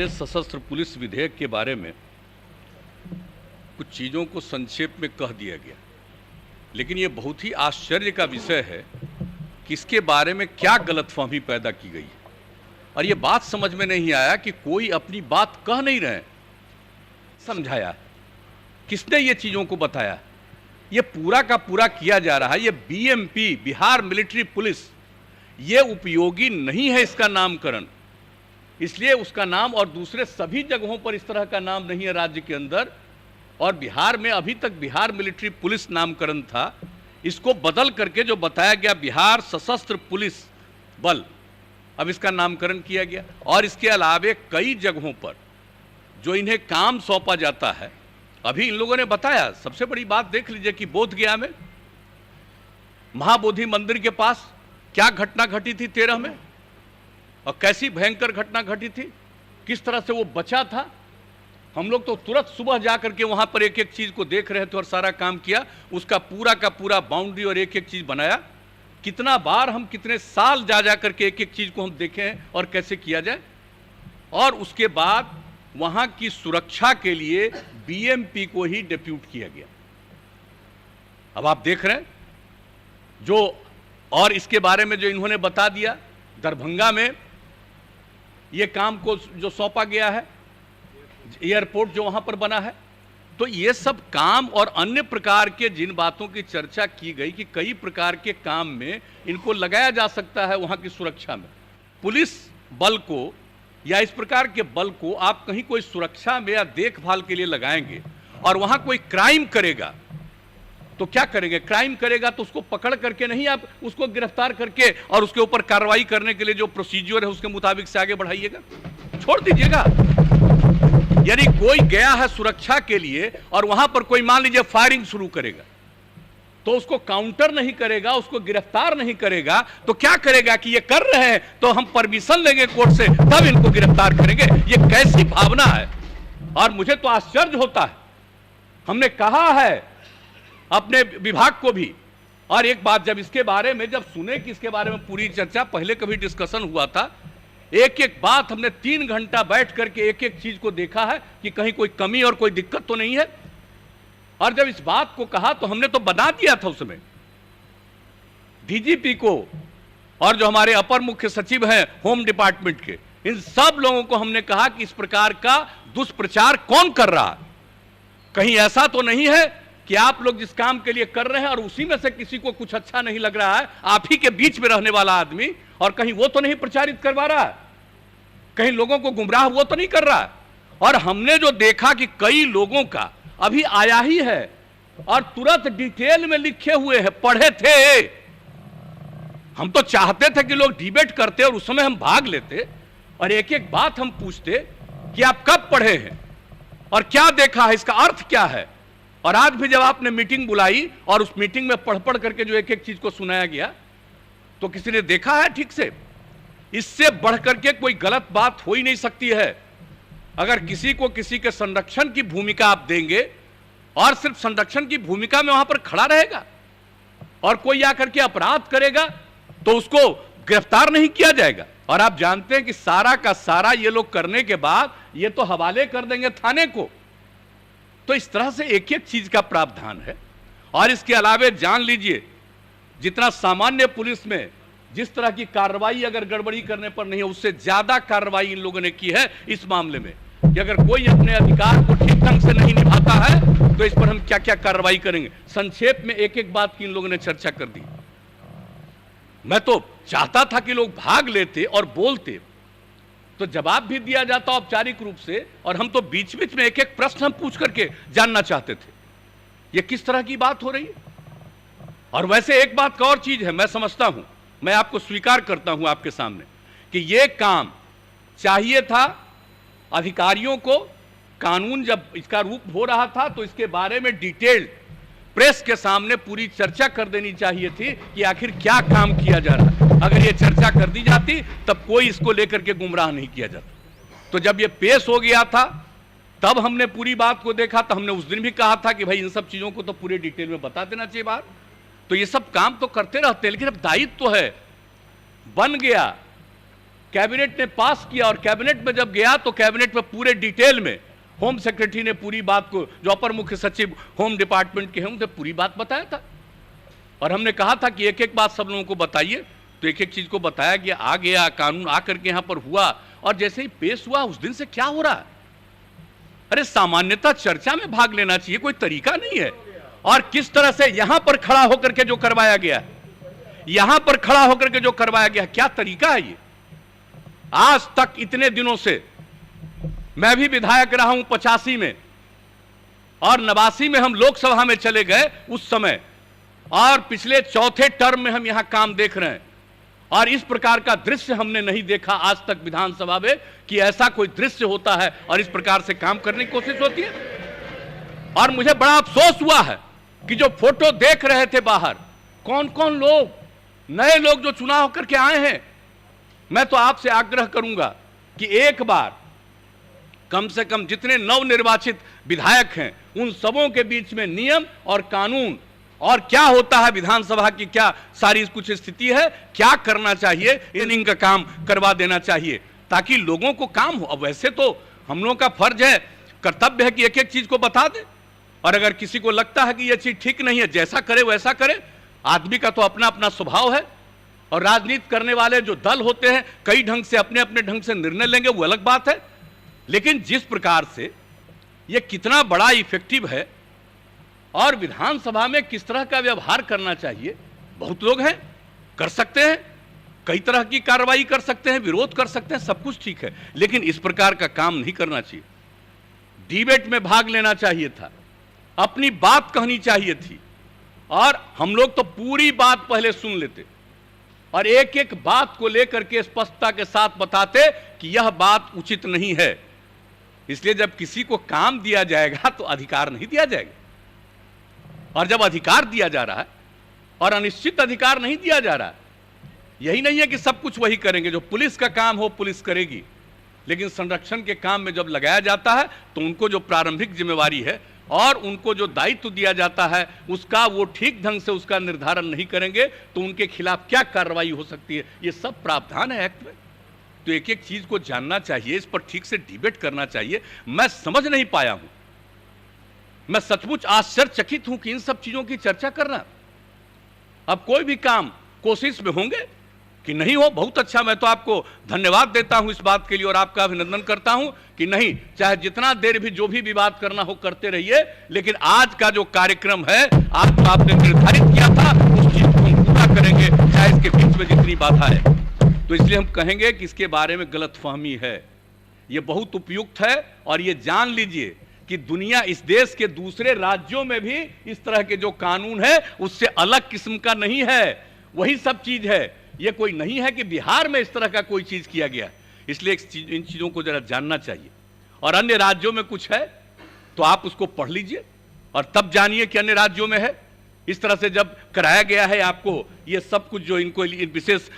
राष्ट्रीय सशस्त्र पुलिस विधेयक के बारे में कुछ चीज़ों को संक्षेप में कह दिया गया, लेकिन ये बहुत ही आश्चर्य का विषय है कि इसके बारे में क्या गलतफहमी पैदा की गई है। और ये बात समझ में नहीं आया कि कोई अपनी बात कह नहीं रहे, समझाया किसने ये चीज़ों को बताया। ये पूरा का पूरा किया जा रहा है। ये बीएमपी, बिहार मिलिट्री पुलिस, ये उपयोगी नहीं है इसका नामकरण, इसलिए उसका नाम और दूसरे सभी जगहों पर इस तरह का नाम नहीं है राज्य के अंदर। और बिहार में अभी तक बिहार मिलिट्री पुलिस नामकरण था, इसको बदल करके जो बताया गया बिहार सशस्त्र पुलिस बल, अब इसका नामकरण किया गया। और इसके अलावे कई जगहों पर जो इन्हें काम सौंपा जाता है, अभी इन लोगों ने बताया। सबसे बड़ी बात देख लीजिए कि बोधगया में महाबोधि मंदिर के पास क्या घटना घटी थी 13 में, और कैसी भयंकर घटना घटी थी, किस तरह से वो बचा था। हम लोग तो तुरंत सुबह जाकर के वहां पर एक एक चीज को देख रहे थे और सारा काम किया, उसका पूरा का पूरा बाउंड्री और एक एक चीज बनाया। कितना बार हम कितने साल जा करके एक एक चीज को हम देखे हैं और कैसे किया जाए। और उसके बाद वहां की सुरक्षा के लिए बीएमपी को ही डिप्यूट किया गया। अब आप देख रहे हैं जो, और इसके बारे में जो इन्होंने बता दिया, दरभंगा में ये काम को जो सौंपा गया है, एयरपोर्ट जो वहां पर बना है, तो ये सब काम और अन्य प्रकार के जिन बातों की चर्चा की गई कि कई प्रकार के काम में इनको लगाया जा सकता है वहां की सुरक्षा में। पुलिस बल को या इस प्रकार के बल को आप कहीं कोई सुरक्षा में या देखभाल के लिए लगाएंगे और वहां कोई क्राइम करेगा तो क्या करेंगे? क्राइम करेगा तो उसको पकड़ करके नहीं, आप उसको गिरफ्तार करके और उसके ऊपर कार्रवाई करने के लिए जो प्रोसीजर है उसके मुताबिक से आगे बढ़ाइएगा, छोड़ दीजिएगा। यदि कोई गया है सुरक्षा के लिए और वहां पर कोई मान लीजिए फायरिंग शुरू करेगा, तो उसको काउंटर नहीं करेगा, उसको गिरफ्तार नहीं करेगा, तो क्या करेगा कि ये कर रहे हैं तो हम परमिशन लेंगे कोर्ट से, तब इनको गिरफ्तार करेंगे। ये कैसी भावना है। और मुझे तो आश्चर्य होता है। हमने कहा है अपने विभाग को भी, और एक बात जब इसके बारे में जब सुने कि इसके बारे में पूरी चर्चा, पहले कभी डिस्कशन हुआ था, एक एक बात हमने 3 घंटा बैठ करके एक एक चीज को देखा है कि कहीं कोई कमी और कोई दिक्कत तो नहीं है। और जब इस बात को कहा तो हमने तो बना दिया था उसमें डीजीपी को और जो हमारे अपर मुख्य सचिव हैं होम डिपार्टमेंट के, इन सब लोगों को हमने कहा कि इस प्रकार का दुष्प्रचार कौन कर रहा है। कहीं ऐसा तो नहीं है कि आप लोग जिस काम के लिए कर रहे हैं और उसी में से किसी को कुछ अच्छा नहीं लग रहा है, आप ही के बीच में रहने वाला आदमी, और कहीं वो तो नहीं प्रचारित करवा रहा है, कहीं लोगों को गुमराह वो तो नहीं कर रहा है। और हमने जो देखा कि कई लोगों का अभी आया ही है और तुरंत डिटेल में लिखे हुए हैं, पढ़े थे। हम तो चाहते थे कि लोग डिबेट करते और उस समय हम भाग लेते और एक एक बात हम पूछते कि आप कब पढ़े हैं और क्या देखा है, इसका अर्थ क्या है। और आज भी जब आपने मीटिंग बुलाई और उस मीटिंग में पढ़ पढ़ करके जो एक एक चीज को सुनाया गया, तो किसी ने देखा है ठीक से? इससे बढ़ करके कोई गलत बात हो ही नहीं सकती है। अगर किसी को किसी के संरक्षण की भूमिका आप देंगे और सिर्फ संरक्षण की भूमिका में वहां पर खड़ा रहेगा और कोई आकर के अपराध करेगा तो उसको गिरफ्तार नहीं किया जाएगा। और आप जानते हैं कि सारा का सारा ये लोग करने के बाद ये तो हवाले कर देंगे थाने को। तो इस तरह से एक एक चीज का प्रावधान है। और इसके अलावे जान लीजिए, जितना सामान्य पुलिस में जिस तरह की कार्रवाई अगर गड़बड़ी करने पर नहीं है, उससे ज्यादा कार्रवाई इन लोगों ने की है इस मामले में कि अगर कोई अपने अधिकार को ठीक ढंग से नहीं निभाता है तो इस पर हम क्या क्या कार्रवाई करेंगे। संक्षेप में एक एक बात की इन लोगों ने चर्चा कर दी। मैं तो चाहता था कि लोग भाग लेते और बोलते तो जवाब भी दिया जाता औपचारिक रूप से, और हम तो बीच बीच में एक एक प्रश्न हम पूछ करके जानना चाहते थे ये किस तरह की बात हो रही है। और वैसे एक बात का और चीज है, मैं समझता हूं, मैं आपको स्वीकार करता हूं आपके सामने कि यह काम चाहिए था अधिकारियों को। कानून जब इसका रूप हो रहा था तो इसके बारे में डिटेल्ड प्रेस के सामने पूरी चर्चा कर देनी चाहिए थी कि आखिर क्या काम किया जा रहा है। अगर ये चर्चा कर दी जाती तब कोई इसको लेकर के गुमराह नहीं किया जाता। तो जब ये पेश हो गया था तब हमने पूरी बात को देखा, तो हमने उस दिन भी कहा था कि भाई इन सब चीजों को तो पूरे डिटेल में बता देना चाहिए बात। तो ये सब काम तो करते रहते हैं, लेकिन अब दायित्व तो है, बन गया कैबिनेट ने पास किया और कैबिनेट में जब गया तो कैबिनेट में पूरे डिटेल में होम सेक्रेटरी ने पूरी बात को, जो अपर मुख्य सचिव होम डिपार्टमेंट के हैं, उनसे पूरी बात बताया था। और हमने कहा था कि एक एक बात सब लोगों को बताइए, तो एक एक चीज को बताया गया, आ गया कानून आकर के यहां पर हुआ, और जैसे ही पेश हुआ उस दिन से क्या हो रहा है? अरे सामान्यतः चर्चा में भाग लेना चाहिए, कोई तरीका नहीं है। और किस तरह से यहां पर खड़ा होकर के जो करवाया गया, यहां पर खड़ा होकर के जो करवाया गया, क्या तरीका है ये? आज तक इतने दिनों से मैं भी विधायक रहा हूं 85 में, और 89 में हम लोकसभा में चले गए उस समय, और पिछले चौथे टर्म में हम यहां काम देख रहे हैं, और इस प्रकार का दृश्य हमने नहीं देखा आज तक विधानसभा में कि ऐसा कोई दृश्य होता है और इस प्रकार से काम करने की कोशिश होती है। और मुझे बड़ा अफसोस हुआ है कि जो फोटो देख रहे थे बाहर, कौन कौन लोग, नए लोग जो चुनाव करके आए हैं, मैं तो आपसे आग्रह करूंगा कि एक बार कम से कम जितने नवनिर्वाचित विधायक हैं उन सबों के बीच में नियम और कानून और क्या होता है विधानसभा की, क्या सारी कुछ स्थिति है, क्या करना चाहिए, इनिंग का काम करवा देना चाहिए ताकि लोगों को काम हो। अब वैसे तो हम लोगों का फर्ज है, कर्तव्य है कि एक एक चीज को बता दे, और अगर किसी को लगता है कि यह चीज ठीक नहीं है, जैसा करे वैसा करे। आदमी का तो अपना अपना स्वभाव है, और राजनीति करने वाले जो दल होते हैं कई ढंग से अपने अपने ढंग से निर्णय लेंगे, वो अलग बात है। लेकिन जिस प्रकार से यह कितना बड़ा इफेक्टिव है और विधानसभा में किस तरह का व्यवहार करना चाहिए, बहुत लोग हैं, कर सकते हैं, कई तरह की कार्रवाई कर सकते हैं, विरोध कर सकते हैं, सब कुछ ठीक है, लेकिन इस प्रकार का काम नहीं करना चाहिए। डिबेट में भाग लेना चाहिए था, अपनी बात कहनी चाहिए थी, और हम लोग तो पूरी बात पहले सुन लेते और एक एक बात को लेकर के स्पष्टता के साथ बताते कि यह बात उचित नहीं है। इसलिए जब किसी को काम दिया जाएगा तो अधिकार नहीं दिया जाएगा, और जब अधिकार दिया जा रहा है और अनिश्चित अधिकार नहीं दिया जा रहा है, यही नहीं है कि सब कुछ वही करेंगे, जो पुलिस का काम हो पुलिस करेगी, लेकिन संरक्षण के काम में जब लगाया जाता है तो उनको जो प्रारंभिक जिम्मेवारी है और उनको जो दायित्व दिया जाता है उसका वो ठीक ढंग से उसका निर्धारण नहीं करेंगे तो उनके खिलाफ क्या कार्रवाई हो सकती है, ये सब प्रावधान है एक्ट में। तो एक एक चीज को जानना चाहिए, इस पर ठीक से डिबेट करना चाहिए। मैं समझ नहीं पाया हूं, मैं सचमुच आश्चर्यचकित हूं कि इन सब चीजों की चर्चा करना। अब कोई भी काम कोशिश में होंगे कि नहीं हो, बहुत अच्छा, मैं तो आपको धन्यवाद देता हूं इस बात के लिए और आपका अभिनंदन करता हूं कि नहीं, चाहे जितना देर भी जो भी विवाद करना हो करते रहिए, लेकिन आज का जो कार्यक्रम है आज तो आपने निर्धारित किया था उस चीज को हम पूरा करेंगे, चाहे इसके बीच में जितनी बाधा है। तो इसलिए हम कहेंगे कि इसके बारे में गलतफहमी है, ये बहुत उपयुक्त है, और ये जान लीजिए कि दुनिया, इस देश के दूसरे राज्यों में भी इस तरह के जो कानून है उससे अलग किस्म का नहीं है, वही सब चीज है। ये कोई नहीं है कि बिहार में इस तरह का कोई चीज किया गया, इसलिए इन चीजों को जरा जानना चाहिए। और अन्य राज्यों में कुछ है तो आप उसको पढ़ लीजिए और तब जानिए कि अन्य राज्यों में है। इस तरह से जब कराया गया है आपको ये सब कुछ, जो इनको विशेष